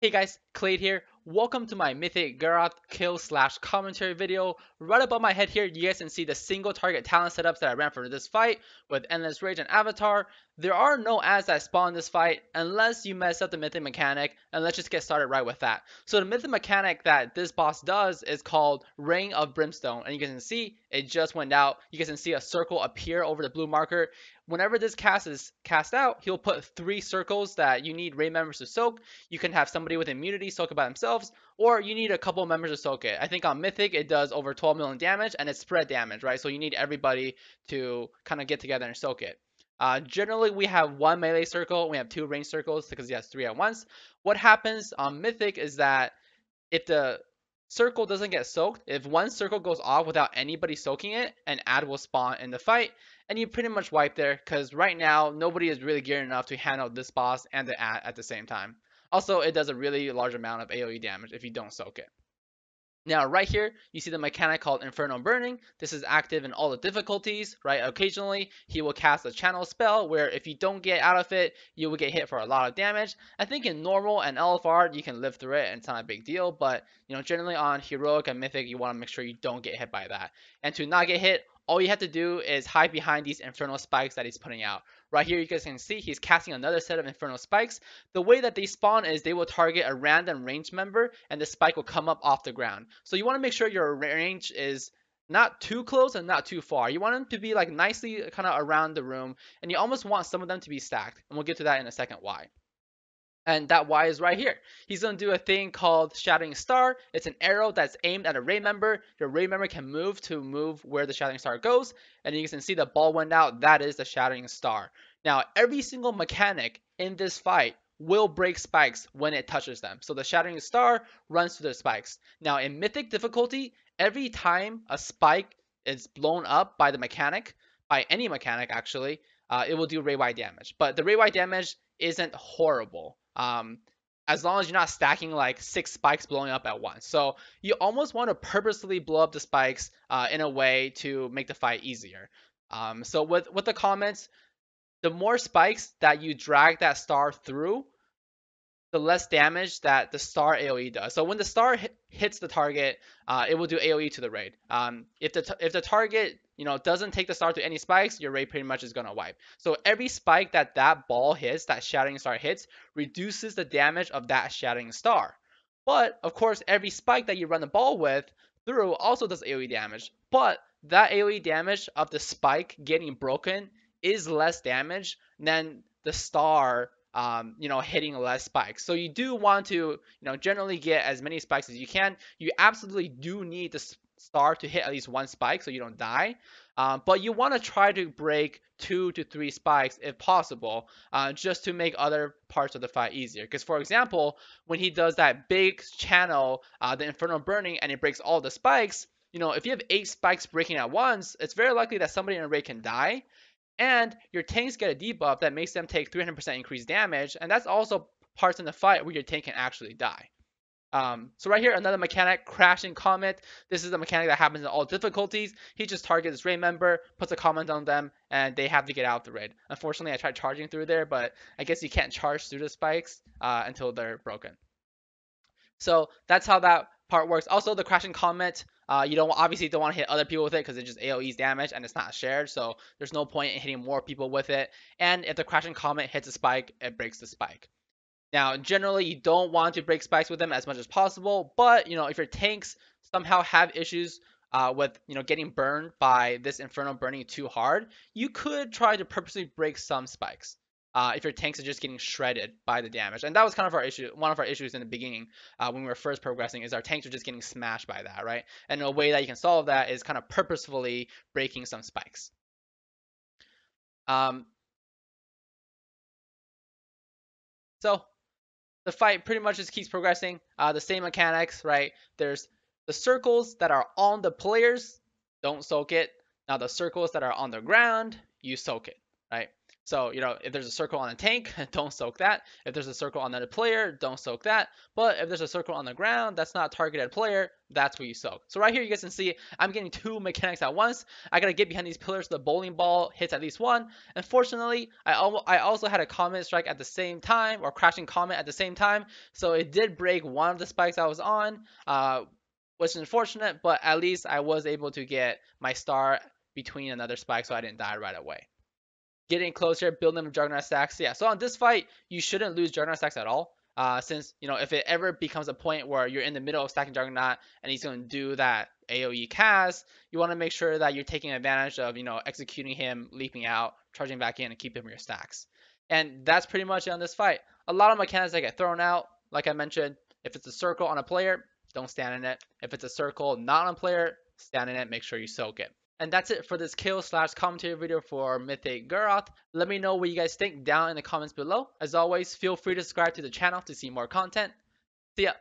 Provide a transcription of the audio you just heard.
Hey guys, Kelade here. Welcome to my Mythic Goroth kill / commentary video. Right above my head here, you guys can see the single target talent setups that I ran for this fight with Endless Rage and Avatar. There are no ads that spawn this fight unless you mess up the Mythic mechanic, and let's just get started right with that. So the Mythic mechanic that this boss does is called Ring of Brimstone, and you guys can see it just went out. You guys can see a circle appear over the blue marker. Whenever this cast is cast out, he'll put 3 circles that you need raid members to soak. You can have somebody with immunity soak it by themselves, or you need a couple members to soak it. I think on Mythic it does over 12 million damage, and it's spread damage, right? So you need everybody to kind of get together and soak it. Generally, we have 1 melee circle, we have 2 range circles because he has 3 at once. What happens on Mythic is that if the circle doesn't get soaked, if one circle goes off without anybody soaking it, an ad will spawn in the fight, and you pretty much wipe there because right now nobody is really geared enough to handle this boss and the ad at the same time. Also, it does a really large amount of AoE damage if you don't soak it. Now, right here, you see the mechanic called Infernal Burning. This is active in all the difficulties, right? Occasionally, he will cast a channel spell where if you don't get out of it, you will get hit for a lot of damage. I think in normal and LFR, you can live through it and it's not a big deal, but generally on Heroic and Mythic, you want to make sure you don't get hit by that. And to not get hit, all you have to do is hide behind these infernal spikes that he's putting out. Right here, you guys can see he's casting another set of infernal spikes. The way that they spawn is they will target a random range member and the spike will come up off the ground. So you want to make sure your range is not too close and not too far. You want them to be like nicely kind of around the room, and you almost want some of them to be stacked. And we'll get to that in a second why. And that Y is right here. He's going to do a thing called Shattering Star. It's an arrow that's aimed at a raid member. Your raid member can move where the Shattering Star goes. And you can see the ball went out. That is the Shattering Star. Now, every single mechanic in this fight will break spikes when it touches them. So the Shattering Star runs through the spikes. Now, in Mythic difficulty, every time a spike is blown up by the mechanic, by any mechanic actually, it will do raid-wide damage. But the raid-wide damage isn't horrible. As long as you're not stacking like 6 spikes blowing up at once. So you almost want to purposely blow up the spikes in a way to make the fight easier. So with the comments, the more spikes that you drag that star through, the less damage that the star AoE does. So when the star hits the target, it will do AoE to the raid. If the target doesn't take the star to any spikes, your raid pretty much is gonna wipe. So every spike that ball hits, that Shattering Star hits, reduces the damage of that Shattering Star. But of course, every spike that you run the ball with through also does AoE damage. But that AoE damage of the spike getting broken is less damage than the star hitting less spikes. So you do want to, generally get as many spikes as you can. You absolutely do need the star to hit at least 1 spike so you don't die. But you want to try to break 2 to 3 spikes if possible, just to make other parts of the fight easier. Because for example, when he does that big channel, the Infernal Burning, and it breaks all the spikes, if you have 8 spikes breaking at once, it's very likely that somebody in a raid can die. And your tanks get a debuff that makes them take 300% increased damage, and that's also parts in the fight where your tank can actually die. So right here, another mechanic, Crashing Comet. This is a mechanic that happens in all difficulties. He just targets this raid member, puts a comment on them, and they have to get out of the raid. Unfortunately, I tried charging through there, but I guess you can't charge through the spikes until they're broken. So that's how that part works. Also, the Crashing Comet, you obviously don't want to hit other people with it because it just AoEs damage and it's not shared. So there's no point in hitting more people with it. And if the Crashing Comet hits a spike, it breaks the spike. Now, generally, you don't want to break spikes with them as much as possible. But if your tanks somehow have issues with getting burned by this Infernal Burning too hard, you could try to purposely break some spikes. If your tanks are just getting shredded by the damage. And that was kind of our issue. One of our issues in the beginning when we were first progressing is our tanks are just getting smashed by that, right? And a way that you can solve that is kind of purposefully breaking some spikes. So the fight pretty much just keeps progressing. The same mechanics, right? There's the circles that are on the players, don't soak it. Now the circles that are on the ground, you soak it, right? So, if there's a circle on a tank, don't soak that. If there's a circle on another player, don't soak that. But if there's a circle on the ground that's not a targeted player, that's what you soak. So right here, you guys can see I'm getting two mechanics at once. I gotta get behind these pillars so the bowling ball hits at least one. Unfortunately, I also had a comet strike at the same time, or crashing comet at the same time. So it did break one of the spikes I was on, which is unfortunate, but at least I was able to get my star between another spike so I didn't die right away. Getting closer, building them Juggernaut stacks. Yeah, so on this fight, you shouldn't lose Juggernaut stacks at all. Since, if it ever becomes a point where you're in the middle of stacking Juggernaut and he's going to do that AoE cast, you want to make sure that you're taking advantage of, executing him, leaping out, charging back in, and keeping your stacks. And that's pretty much it on this fight. A lot of mechanics that get thrown out, like I mentioned, if it's a circle on a player, don't stand in it. If it's a circle not on a player, stand in it, make sure you soak it. And that's it for this kill/commentary video for Mythic Goroth. Let me know what you guys think down in the comments below. As always, feel free to subscribe to the channel to see more content. See ya!